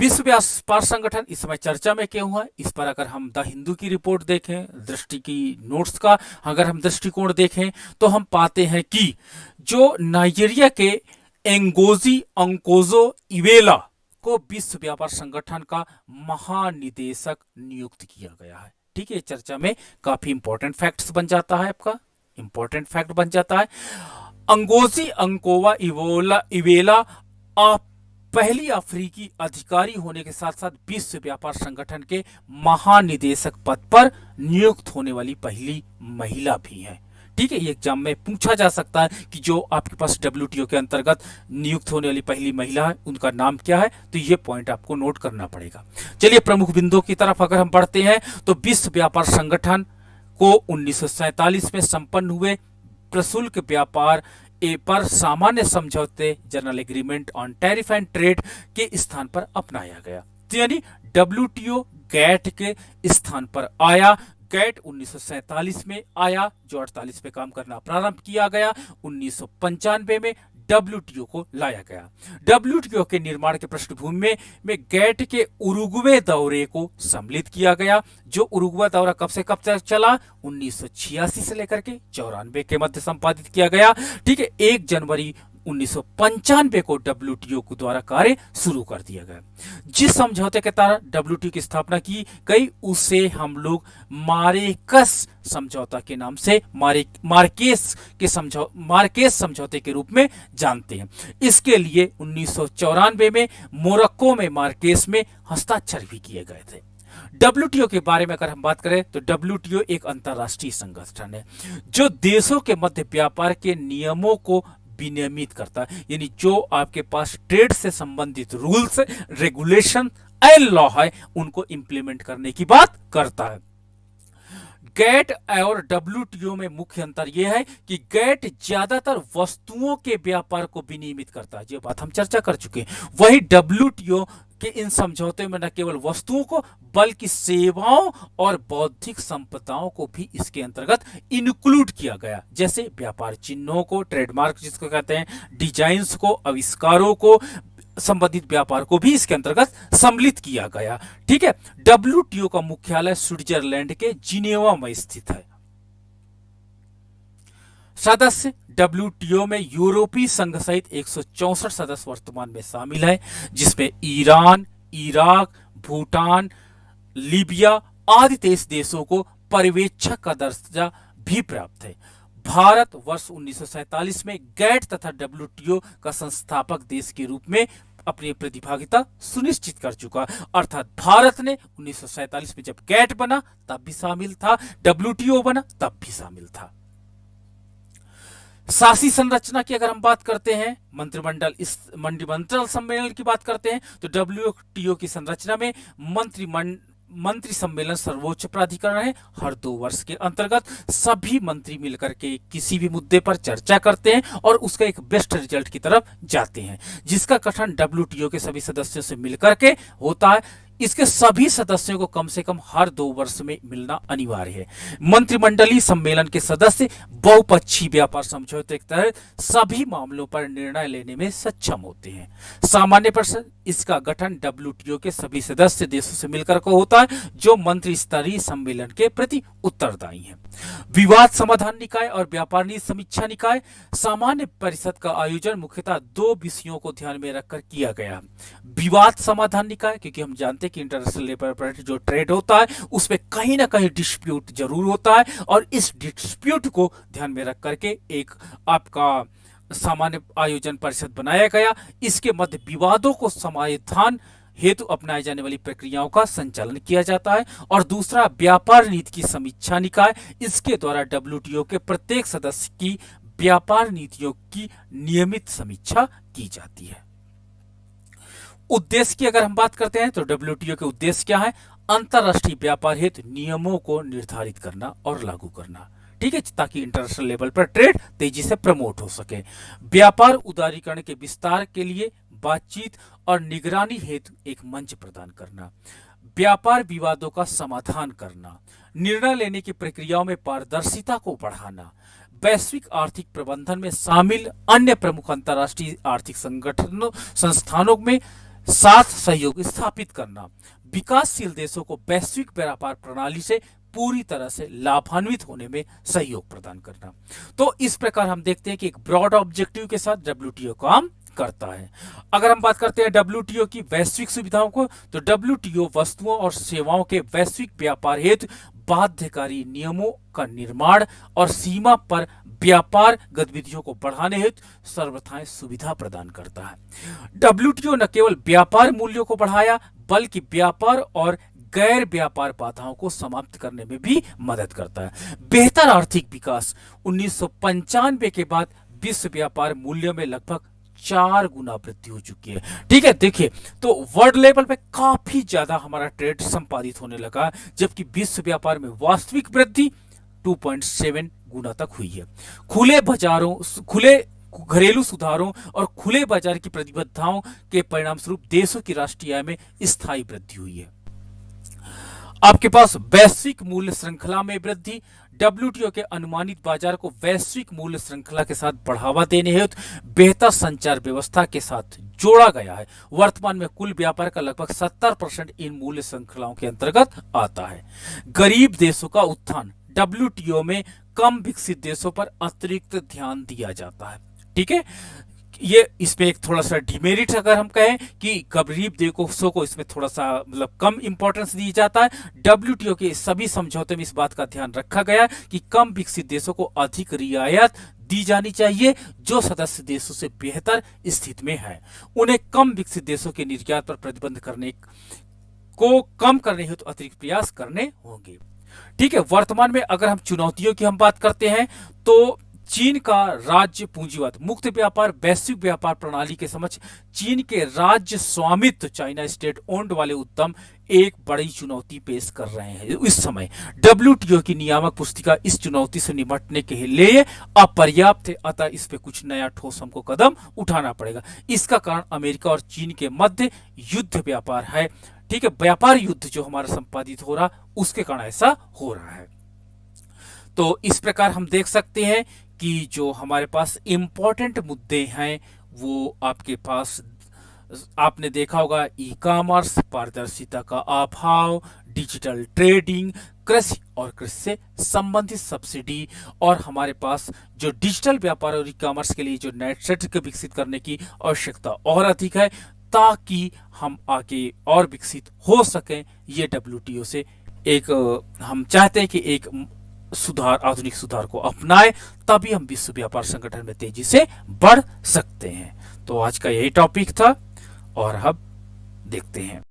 विश्व व्यापार संगठन इस समय चर्चा में क्यों है, इस पर अगर हम द हिंदू की रिपोर्ट देखें, दृष्टि की नोट्स का अगर हम दृष्टिकोण देखें, तो हम पाते हैं कि जो नाइजीरिया के एंगोजी अंकोजो इवेला को विश्व व्यापार संगठन का महानिदेशक नियुक्त किया गया है। ठीक है, चर्चा में काफी इंपॉर्टेंट फैक्ट्स बन जाता है, आपका इंपॉर्टेंट फैक्ट बन जाता है। अंगोजी अंकोवा इवेला पहली अफ्रीकी अधिकारी होने के साथ साथ विश्व व्यापार संगठन के महानिदेशक पद पर नियुक्त होने वाली पहली महिला भी है। ठीक है, ये एग्जाम में पूछा जा सकता है कि जो आपके पास डब्ल्यूटीओ के अंतर्गत नियुक्त होने वाली पहली महिला है, उनका नाम क्या है, तो ये पॉइंट आपको नोट करना पड़ेगा। चलिए प्रमुख बिंदुओं की तरफ अगर हम बढ़ते हैं, तो विश्व व्यापार संगठन को 1947 में संपन्न हुए प्रशुल्क व्यापार पर सामान्य समझौते general agreement on tariff and trade के स्थान पर अपनाया गया, तो यानी डब्ल्यूटीओ गैट के स्थान पर आया। गैट 1947 में आया, जो 48 में काम करना प्रारंभ किया गया। 1995 में डब्ल्यूटीओ को लाया गया। डब्ल्यूटीओ के निर्माण के पृष्ठभूमि में गैट के उरुग्वे दौरे को सम्मिलित किया गया, जो उरुग्वे दौरा कब से कब तक चला, 1986 से लेकर के 94 के मध्य संपादित किया गया। ठीक है, 1 जनवरी 1995 को डब्ल्यूटीओ के द्वारा कार्य शुरू कर दिया गया। जिस समझौते के तहत डब्ल्यूटीओ की स्थापना की गई, उसे हम लोग मारेकस समझौता के नाम से मार्केस समझौते के रूप में जानते हैं। इसके लिए 1994 में मोरक्को में मार्केस में हस्ताक्षर भी किए गए थे। डब्ल्यूटीओ के बारे में अगर हम बात करें, तो डब्ल्यूटीओ एक अंतरराष्ट्रीय संगठन है जो देशों के मध्य व्यापार के नियमों को विनियमित करता है, यानी जो आपके पास ट्रेड से संबंधित रूल्स, रेगुलेशन एंड लॉ है, उनको इंप्लीमेंट करने की बात करता है। गैट और डब्ल्यूटीओ में मुख्य अंतर यह है कि गैट ज्यादातर वस्तुओं के व्यापार को विनियमित करता है, जो बात हम चर्चा कर चुके हैं। वही डब्ल्यूटीओ के इन समझौते में न केवल वस्तुओं को बल्कि सेवाओं और बौद्धिक संपदाओं को भी इसके अंतर्गत इंक्लूड किया गया, जैसे व्यापार चिन्हों को, ट्रेडमार्क जिसको कहते हैं, डिजाइन्स को, आविष्कारों को, संबंधित व्यापार को भी इसके अंतर्गत सम्मिलित किया गया। ठीक है, डब्ल्यूटीओ का मुख्यालय स्विट्जरलैंड के जिनेवा में स्थित है। सदस्य डब्ल्यूटीओ में यूरोपीय संघ सहित 164 सदस्य वर्तमान में शामिल है, जिसमें ईरान, इराक, भूटान, लीबिया आदि 23 देशों को पर्यवेक्षक का दर्जा भी प्राप्त है। भारत वर्ष 1947 में गैट तथा डब्ल्यूटीओ का संस्थापक देश के रूप में अपनी प्रतिभागिता सुनिश्चित कर चुका, अर्थात भारत ने 1947 में जब गैट बना तब भी शामिल था, डब्ल्यूटीओ बना तब भी शामिल था। शासी संरचना की अगर हम बात करते हैं, मंत्रिमंडल सम्मेलन की बात करते हैं, तो डब्ल्यूटीओ की संरचना में मंत्री सम्मेलन सर्वोच्च प्राधिकरण है। हर 2 वर्ष के अंतर्गत सभी मंत्री मिलकर के किसी भी मुद्दे पर चर्चा करते हैं और उसका एक बेस्ट रिजल्ट की तरफ जाते हैं, जिसका गठन डब्ल्यूटीओ के सभी सदस्यों से मिलकर के होता है। इसके सभी सदस्यों को कम से कम हर 2 वर्ष में मिलना अनिवार्य है। मंत्रिमंडलीय सम्मेलन के सदस्य बहुपक्षीय व्यापार समझौते के तहत सभी मामलों पर निर्णय लेने में सक्षम होते हैं। सामान्य परिषद, इसका गठन डब्ल्यूटीओ के सभी सदस्य देशों से मिलकर को होता है, जो मंत्री स्तरीय सम्मेलन के प्रति उत्तरदायी है। विवाद समाधान निकाय और व्यापार नीति समीक्षा निकाय, सामान्य परिषद का आयोजन मुख्यतः 2 विषयों को ध्यान में रखकर किया गया। विवाद समाधान निकाय, क्योंकि हम जानते हैं कि इंटरनेशनल लेवल पर जो ट्रेड होता है उसमें कहीं ना कहीं डिस्प्यूट जरूर होता है, और इस डिस्प्यूट को ध्यान में रख करके एक आपका सामान्य आयोजन परिषद बनाया गया। इसके मध्य विवादों को समाधान हेतु अपनाए जाने वाली प्रक्रियाओं का संचालन किया जाता है। और दूसरा व्यापार नीति की समीक्षा निकाय, इसके द्वारा डब्ल्यूटीओ के प्रत्येक सदस्य की व्यापार नीतियों की नियमित समीक्षा की जाती है। उद्देश्य की अगर हम बात करते हैं, तो डब्ल्यूटीओ के उद्देश्य क्या है? अंतरराष्ट्रीय व्यापार हेतु नियमों को निर्धारित करना और लागू करना, ठीक है, ताकि इंटरनेशनल लेवल पर ट्रेड तेजी से प्रमोट हो सके। व्यापार उदारीकरण के विस्तार के लिए बातचीत और निगरानी हेतु एक मंच प्रदान करना। व्यापार विवादों का समाधान करना। निर्णय लेने की प्रक्रियाओं में पारदर्शिता को बढ़ाना। वैश्विक आर्थिक प्रबंधन में शामिल अन्य प्रमुख अंतर्राष्ट्रीय आर्थिक संगठनों संस्थानों में साथ सहयोग स्थापित करना, विकासशील देशों को वैश्विक व्यापार प्रणाली से पूरी तरह से लाभान्वित होने में सहयोग प्रदान करना। तो इस प्रकार हम देखते हैं कि एक ब्रॉड ऑब्जेक्टिव के साथ डब्ल्यूटीओ काम करता है। अगर हम बात करते हैं डब्ल्यूटीओ की वैश्विक सुविधाओं को, तो डब्ल्यूटीओ वस्तुओं और सेवाओं के वैश्विक व्यापार हेतु बाध्यकारी नियमों का निर्माण और सीमा पर व्यापार गतिविधियों को बढ़ाने हेतु सर्वथाएं सुविधा प्रदान करता है। डब्ल्यूटीओ न केवल व्यापार मूल्यों को बढ़ाया, बल्कि व्यापार और गैर व्यापार बाधाओं को समाप्त करने में भी मदद करता है। बेहतर आर्थिक विकास 1995 के बाद विश्व व्यापार मूल्य में लगभग 4 गुना वृद्धि हो चुकी है। ठीक है, देखिए तो वर्ल्ड लेवल पे काफी ज्यादा हमारा ट्रेड संपादित होने लगा, जबकि विश्व व्यापार में वास्तविक वृद्धि 2.7 गुना तक हुई है। खुले बाजारों, खुले घरेलू सुधारों और खुले बाजार की प्रतिबद्धताओं के परिणाम स्वरूप देशों की राष्ट्रीय आय में स्थायी वृद्धि हुई है। आपके पास वैश्विक मूल्य श्रृंखला में वृद्धि, डब्ल्यूटीओ के अनुमानित बाजार को वैश्विक मूल्य श्रृंखला के साथ बढ़ावा देने हेतु बेहतर संचार व्यवस्था के साथ जोड़ा गया है। वर्तमान में कुल व्यापार का लगभग 70% इन मूल्य श्रृंखलाओं के अंतर्गत आता है। गरीब देशों का उत्थान, डब्ल्यूटीओ में कम विकसित देशों पर अतिरिक्त ध्यान दिया जाता है। ठीक है, ये इसमें एक थोड़ा सा डिमेरिट अगर हम कहें कि गरीब देशों को इसमें थोड़ा सा मतलब कम इंपॉर्टेंस दी जाता है। डब्ल्यूटीओ के सभी समझौते में इस बात का ध्यान रखा गया कि कम विकसित देशों को अधिक रियायत दी जानी चाहिए जो सदस्य देशों से बेहतर स्थिति में है। उन्हें कम विकसित देशों के निर्यात पर प्रतिबंध करने को कम करने हेतु अतिरिक्त प्रयास करने होंगे। ठीक है, वर्तमान में अगर हम चुनौतियों की हम बात करते हैं तो चीन का राज्य पूंजीवाद मुक्त व्यापार वैश्विक व्यापार प्रणाली के समक्ष चीन के राज्य स्वामित्व चाइना स्टेट ओन्ड वाले उद्यम एक बड़ी चुनौती पेश कर रहे हैं। इस समय डब्ल्यूटीओ की नियामक पुस्तिका इस चुनौती से निपटने के लिए अपर्याप्त है, अतः इस पे कुछ नया ठोस हमको कदम उठाना पड़ेगा। इसका कारण अमेरिका और चीन के मध्य युद्ध व्यापार है। ठीक है, व्यापार युद्ध जो हमारा संपादित हो रहा उसके कारण ऐसा हो रहा है। तो इस प्रकार हम देख सकते हैं कि जो हमारे पास इंपॉर्टेंट मुद्दे हैं वो आपके पास आपने देखा होगा, ई कॉमर्स, पारदर्शिता का अभाव, डिजिटल ट्रेडिंग, कृषि और कृषि से संबंधित सब्सिडी, और हमारे पास जो डिजिटल व्यापार और ई कॉमर्स के लिए जो नेटवर्क को विकसित करने की आवश्यकता और अधिक है ताकि हम आगे और विकसित हो सकें। ये डब्ल्यूटीओ से एक हम चाहते हैं कि एक सुधार, आधुनिक सुधार को अपनाए, तभी हम विश्व व्यापार संगठन में तेजी से बढ़ सकते हैं। तो आज का यही टॉपिक था और अब देखते हैं।